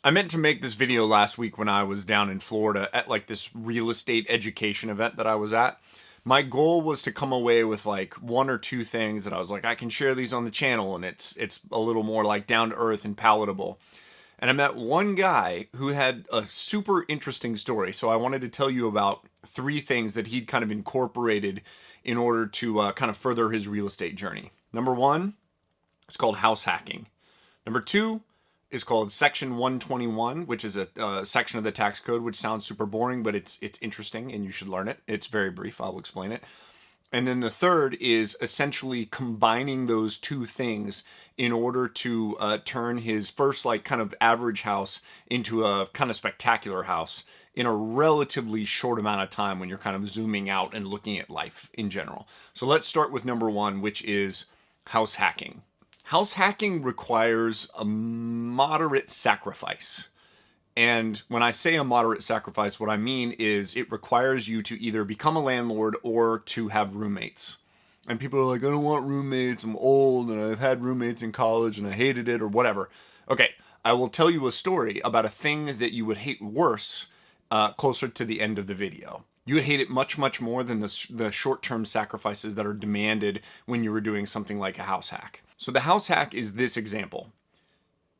I meant to make this video last week when I was down in Florida at like this real estate education event that I was at. My goal was to come away with like one or two things that I was like, I can share these on the channel and it's a little more like down to earth and palatable. And I met one guy who had a super interesting story. So I wanted to tell you about three things that he'd kind of incorporated in order to kind of further his real estate journey. Number one, it's called house hacking. Number two is called Section 121, which is a section of the tax code, which sounds super boring, but it's interesting and you should learn it. It's very brief. I'll explain it. And then the third is essentially combining those two things in order to turn his first like kind of average house into a kind of spectacular house in a relatively short amount of time when you're kind of zooming out and looking at life in general. So let's start with number one, which is house hacking. House hacking requires a moderate sacrifice. And when I say a moderate sacrifice, what I mean is it requires you to either become a landlord or to have roommates. And people are like, I don't want roommates, I'm old, and I've had roommates in college and I hated it, or whatever. Okay, I will tell you a story about a thing that you would hate worse closer to the end of the video. You would hate it much, much more than the short-term sacrifices that are demanded when you were doing something like a house hack. So the house hack is this example.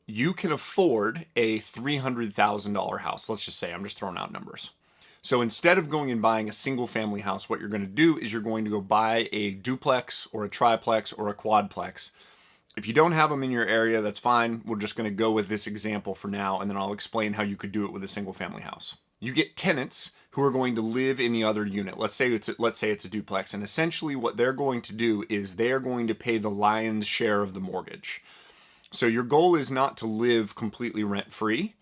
You can afford a $300,000 house. Let's just say, I'm just throwing out numbers. So instead of going and buying a single family house, what you're going to do is you're going to go buy a duplex or a triplex or a quadplex. If you don't have them in your area, that's fine. We're just going to go with this example for now, and then I'll explain how you could do it with a single family house. You get tenants who are going to live in the other unit. Let's say it's a duplex, and essentially what they're going to do is they're going to pay the lion's share of the mortgage. So your goal is not to live completely rent-free,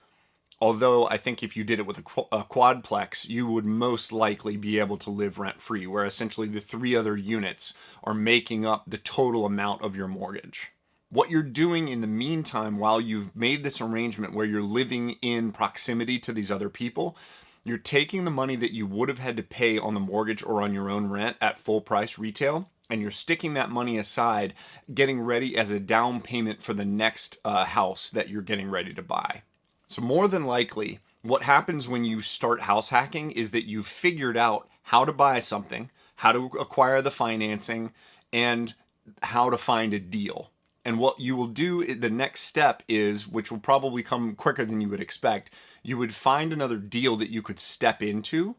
although I think if you did it with a quadplex, you would most likely be able to live rent-free, where essentially the three other units are making up the total amount of your mortgage. What you're doing in the meantime, while you've made this arrangement where you're living in proximity to these other people, you're taking the money that you would have had to pay on the mortgage or on your own rent at full price retail, and you're sticking that money aside, getting ready as a down payment for the next house that you're getting ready to buy. So more than likely, what happens when you start house hacking is that you've figured out how to buy something, how to acquire the financing, and how to find a deal. And what you will do, the next step is, which will probably come quicker than you would expect, you would find another deal that you could step into.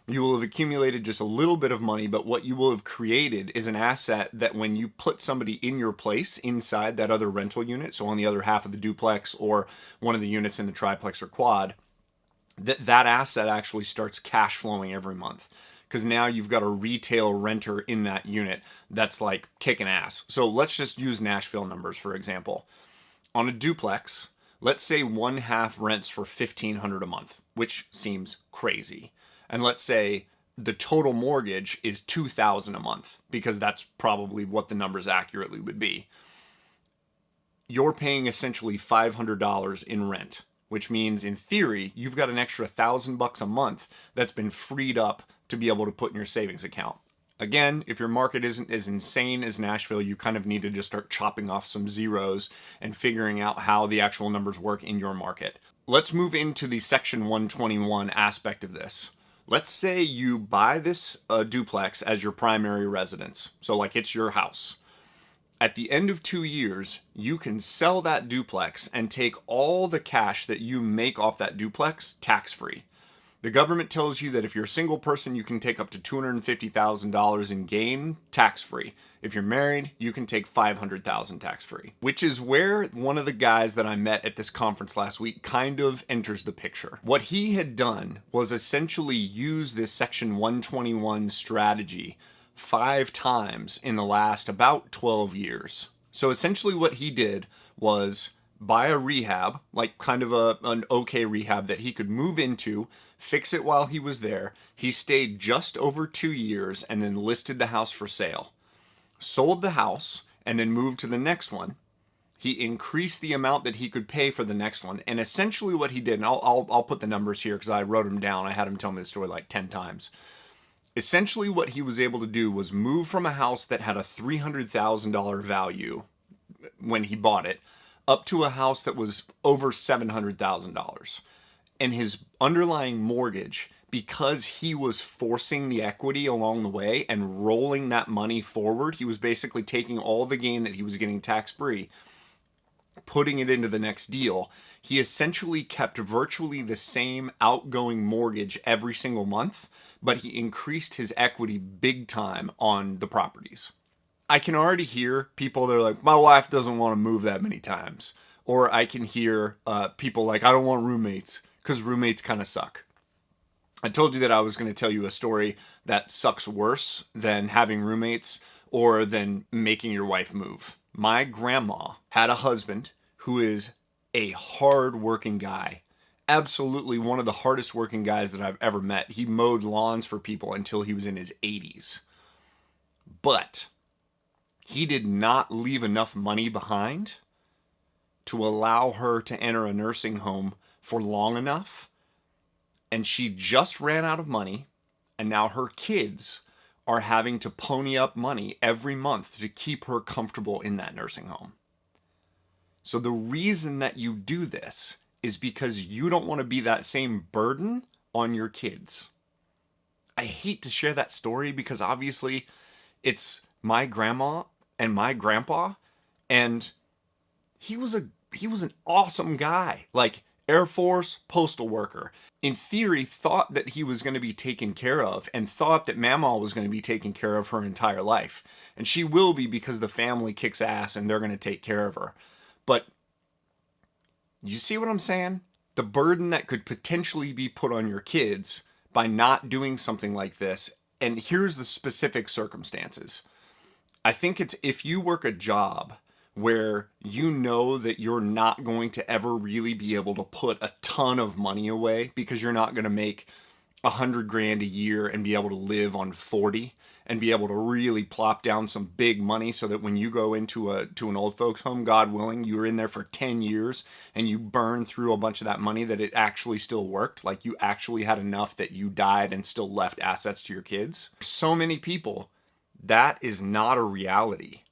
You will have accumulated just a little bit of money, but what you will have created is an asset that when you put somebody in your place inside that other rental unit, so on the other half of the duplex or one of the units in the triplex or quad, that asset actually starts cash flowing every month. Because now you've got a retail renter in that unit that's like kicking ass. So let's just use Nashville numbers, for example. On a duplex, let's say one half rents for $1,500 a month, which seems crazy. And let's say the total mortgage is $2,000 a month, because that's probably what the numbers accurately would be. You're paying essentially $500 in rent, which means in theory, you've got an extra $1,000 a month that's been freed up to be able to put in your savings account. Again, if your market isn't as insane as Nashville, you kind of need to just start chopping off some zeros and figuring out how the actual numbers work in your market. Let's move into the Section 121 aspect of this. Let's say you buy this duplex as your primary residence. So like it's your house. At the end of 2 years, you can sell that duplex and take all the cash that you make off that duplex tax-free. The government tells you that if you're a single person, you can take up to $250,000 in gain tax-free. If you're married, you can take $500,000 tax-free. Which is where one of the guys that I met at this conference last week kind of enters the picture. What he had done was essentially use this Section 121 strategy 5 times in the last about 12 years. So essentially what he did was buy a rehab, like kind of an okay rehab that he could move into, fix it while he was there. He stayed just over 2 years and then listed the house for sale. Sold the house and then moved to the next one. He increased the amount that he could pay for the next one. And essentially what he did, and I'll put the numbers here because I wrote them down. I had him tell me the story like 10 times. Essentially what he was able to do was move from a house that had a $300,000 value when he bought it up to a house that was over $700,000. And his underlying mortgage, because he was forcing the equity along the way and rolling that money forward, he was basically taking all the gain that he was getting tax-free, putting it into the next deal. He essentially kept virtually the same outgoing mortgage every single month, but he increased his equity big time on the properties. I can already hear people that are like, my wife doesn't want to move that many times. Or I can hear people like, I don't want roommates because roommates kind of suck. I told you that I was going to tell you a story that sucks worse than having roommates or than making your wife move. My grandma had a husband who is a hard-working guy. Absolutely one of the hardest working guys that I've ever met. He mowed lawns for people until he was in his 80s. But he did not leave enough money behind to allow her to enter a nursing home for long enough. And she just ran out of money, and now her kids are having to pony up money every month to keep her comfortable in that nursing home. So the reason that you do this is because you don't want to be that same burden on your kids. I hate to share that story because obviously it's my grandma and my grandpa, and he was an awesome guy. Like, Air Force, postal worker. In theory, thought that he was going to be taken care of and thought that Mamaw was going to be taken care of her entire life. And she will be because the family kicks ass and they're going to take care of her. But you see what I'm saying? The burden that could potentially be put on your kids by not doing something like this. And here's the specific circumstances. I think it's if you work a job where you know that you're not going to ever really be able to put a ton of money away because you're not going to make $100,000 a year and be able to live on 40 and be able to really plop down some big money so that when you go into an old folks home, God willing, you're in there for 10 years and you burn through a bunch of that money, that it actually still worked. Like, you actually had enough that you died and still left assets to your kids. So many people, that is not a reality.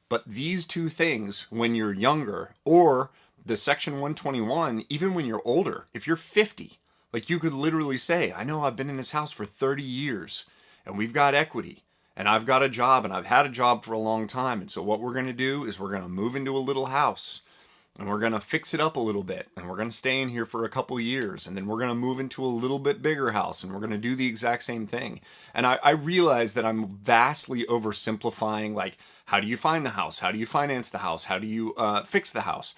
But these two things, when you're younger, or the Section 121, even when you're older, if you're 50, like, you could literally say, I know I've been in this house for 30 years and we've got equity and I've got a job and I've had a job for a long time. And so what we're going to do is we're going to move into a little house and we're going to fix it up a little bit and we're going to stay in here for a couple of years and then we're going to move into a little bit bigger house and we're going to do the exact same thing. And I realize that I'm vastly oversimplifying, like, how do you find the house? How do you finance the house? How do you fix the house?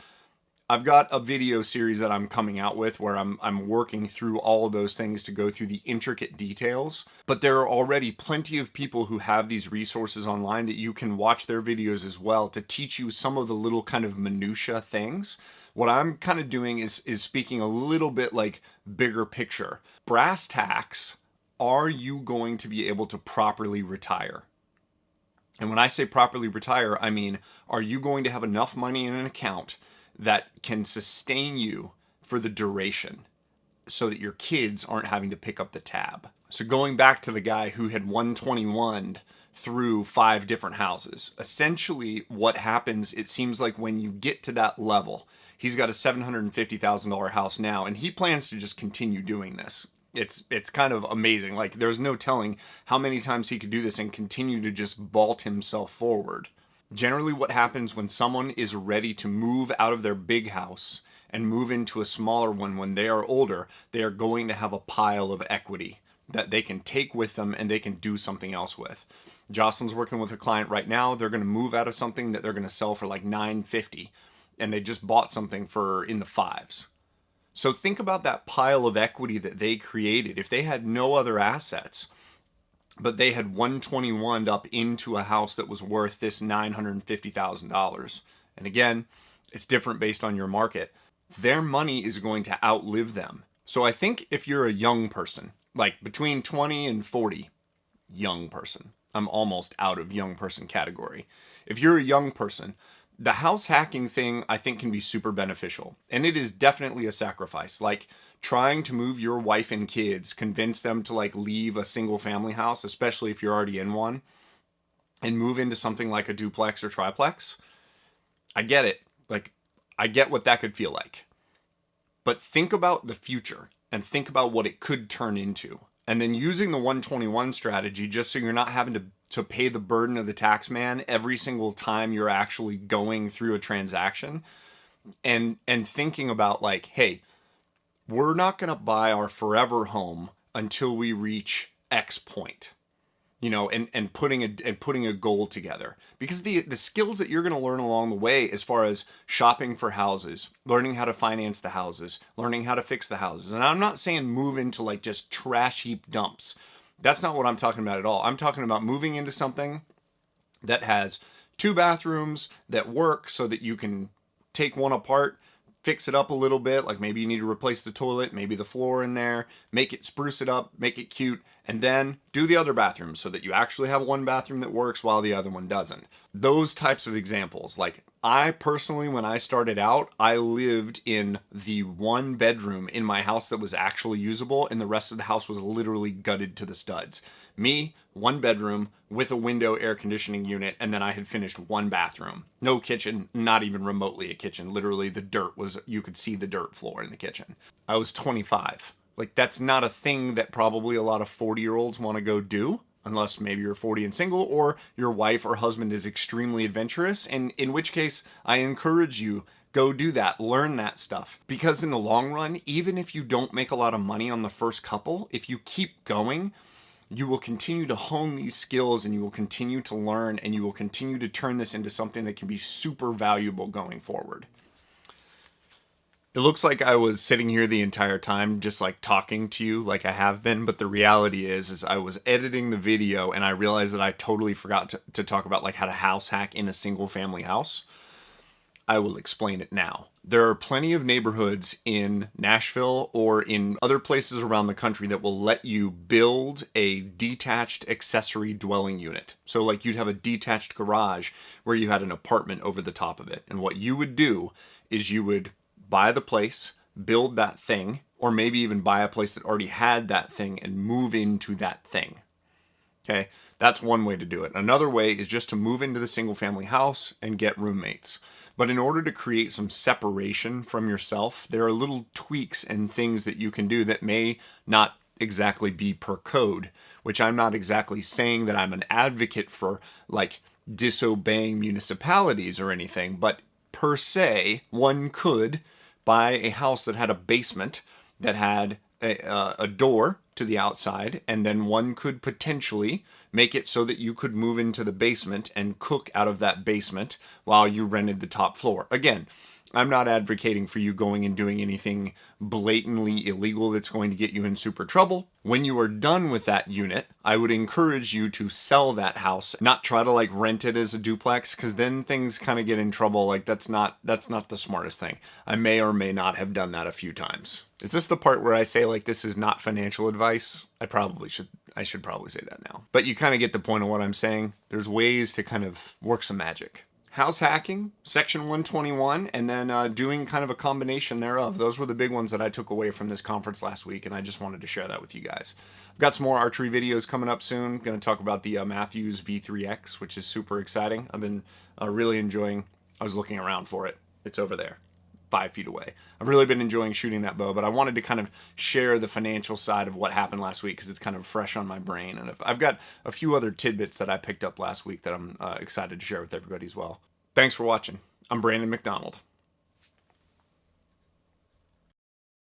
I've got a video series that I'm coming out with where I'm working through all of those things to go through the intricate details. But there are already plenty of people who have these resources online that you can watch their videos as well to teach you some of the little kind of minutia things. What I'm kind of doing is speaking a little bit like bigger picture. Brass tacks, are you going to be able to properly retire? And when I say properly retire, I mean, are you going to have enough money in an account that can sustain you for the duration so that your kids aren't having to pick up the tab? So going back to the guy who had 121 through 5 different houses, essentially what happens, it seems like when you get to that level, he's got a $750,000 house now, and he plans to just continue doing this. It's kind of amazing. Like, there's no telling how many times he could do this and continue to just vault himself forward. Generally, what happens when someone is ready to move out of their big house and move into a smaller one when they are older, they are going to have a pile of equity that they can take with them and they can do something else with. Jocelyn's working with a client right now. They're going to move out of something that they're going to sell for like $950, and they just bought something for in the 5s. So think about that pile of equity that they created. If they had no other assets, but they had 121'd up into a house that was worth this $950,000. And again, it's different based on your market. Their money is going to outlive them. So I think if you're a young person, like between 20 and 40, young person, I'm almost out of young person category. If you're a young person, the house hacking thing I think can be super beneficial. And it is definitely a sacrifice. Like, trying to move your wife and kids, convince them to like leave a single family house, especially if you're already in one, and move into something like a duplex or triplex. I get it. Like, I get what that could feel like. But think about the future and think about what it could turn into. And then using the 121 strategy, just so you're not having to pay the burden of the tax man every single time you're actually going through a transaction, and thinking about like, hey, we're not going to buy our forever home until we reach X point. You know, and putting a goal together, because the skills that you're going to learn along the way, as far as shopping for houses, learning how to finance the houses, learning how to fix the houses, and I'm not saying move into like just trash heap dumps. That's not what I'm talking about at all. I'm talking about moving into something that has 2 bathrooms that work so that you can take one apart, fix it up a little bit, like maybe you need to replace the toilet, maybe the floor in there, make it, spruce it up, make it cute, and then do the other bathroom so that you actually have one bathroom that works while the other one doesn't. Those types of examples. Like, I personally, when I started out, I lived in the 1 bedroom in my house that was actually usable, and the rest of the house was literally gutted to the studs. Me, 1 bedroom with a window air conditioning unit, and then I had finished 1 bathroom. No kitchen, not even remotely a kitchen. Literally the dirt was, you could see the dirt floor in the kitchen. I was 25. Like, that's not a thing that probably a lot of 40-year-olds want to go do, unless maybe you're 40 and single, or your wife or husband is extremely adventurous, and in which case I encourage you, go do that, learn that stuff. Because in the long run, even if you don't make a lot of money on the first couple, if you keep going, you will continue to hone these skills, and you will continue to learn, and you will continue to turn this into something that can be super valuable going forward. It looks like I was sitting here the entire time just like talking to you like I have been, but the reality is I was editing the video and I realized that I totally forgot to talk about like how to house hack in a single family house. I will explain it now. There are plenty of neighborhoods in Nashville or in other places around the country that will let you build a detached accessory dwelling unit. So like you'd have a detached garage where you had an apartment over the top of it. And what you would do is you would buy the place, build that thing, or maybe even buy a place that already had that thing and move into that thing. Okay, that's one way to do it. Another way is just to move into the single family house and get roommates. But in order to create some separation from yourself, there are little tweaks and things that you can do that may not exactly be per code, which I'm not exactly saying that I'm an advocate for like disobeying municipalities or anything, but per se, one could buy a house that had a basement that had a door to the outside, and then one could potentially make it so that you could move into the basement and cook out of that basement while you rented the top floor. Again, I'm not advocating for you going and doing anything blatantly illegal that's going to get you in super trouble. When you are done with that unit, I would encourage you to sell that house, not try to like rent it as a duplex, because then things kind of get in trouble. Like that's not the smartest thing. I may or may not have done that a few times. Is this the part where I say like this is not financial advice? I should probably say that now. But you kind of get the point of what I'm saying. There's ways to kind of work some magic. House hacking, Section 121, and then doing kind of a combination thereof. Those were the big ones that I took away from this conference last week, and I just wanted to share that with you guys. I've got some more archery videos coming up soon. Going to talk about the Matthews V3X, which is super exciting. I've been really enjoying. I was looking around for it. It's over there, 5 feet away. I've really been enjoying shooting that bow, but I wanted to kind of share the financial side of what happened last week because it's kind of fresh on my brain. And I've got a few other tidbits that I picked up last week that I'm excited to share with everybody as well. Thanks for watching. I'm Brandon McDonald.